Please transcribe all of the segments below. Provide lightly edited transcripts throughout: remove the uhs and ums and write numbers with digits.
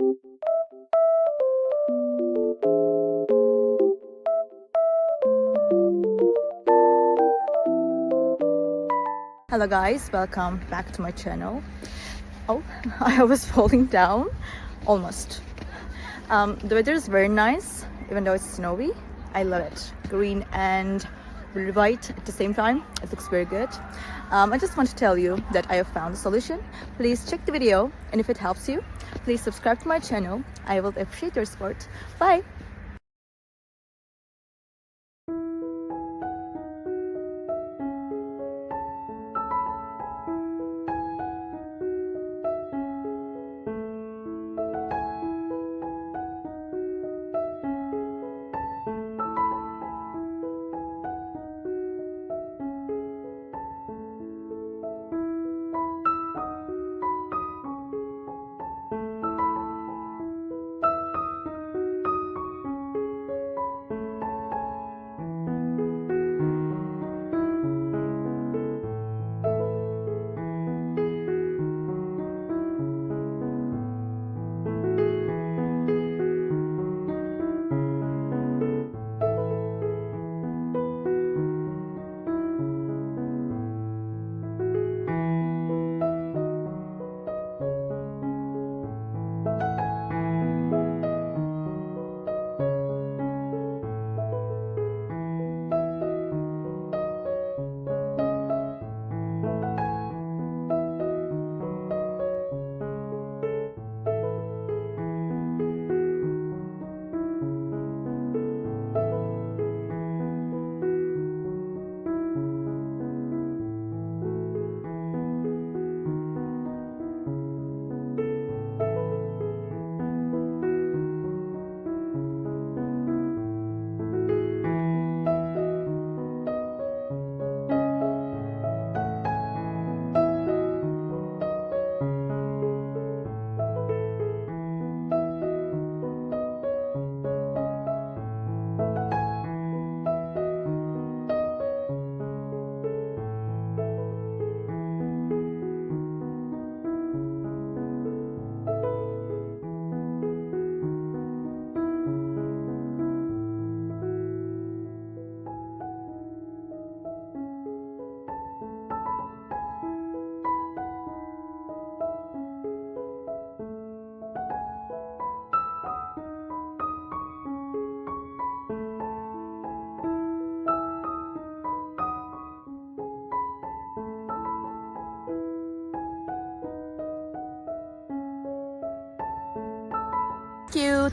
Hello guys, welcome back to my channel. Oh, I was falling down almost. The weather is very nice, even though it's snowy. I love it. Green and really white at the same time. It looks very good. I just want to tell you that I have found a solution. Please check the video, and if it helps you, please subscribe to my channel. I will appreciate your support. Bye!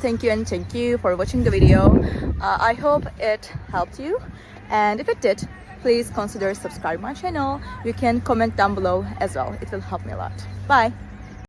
Thank you and thank you for watching the video. I hope it helped you, and if it did, please consider subscribing my channel. You can comment down below as well. It will help me a lot. Bye.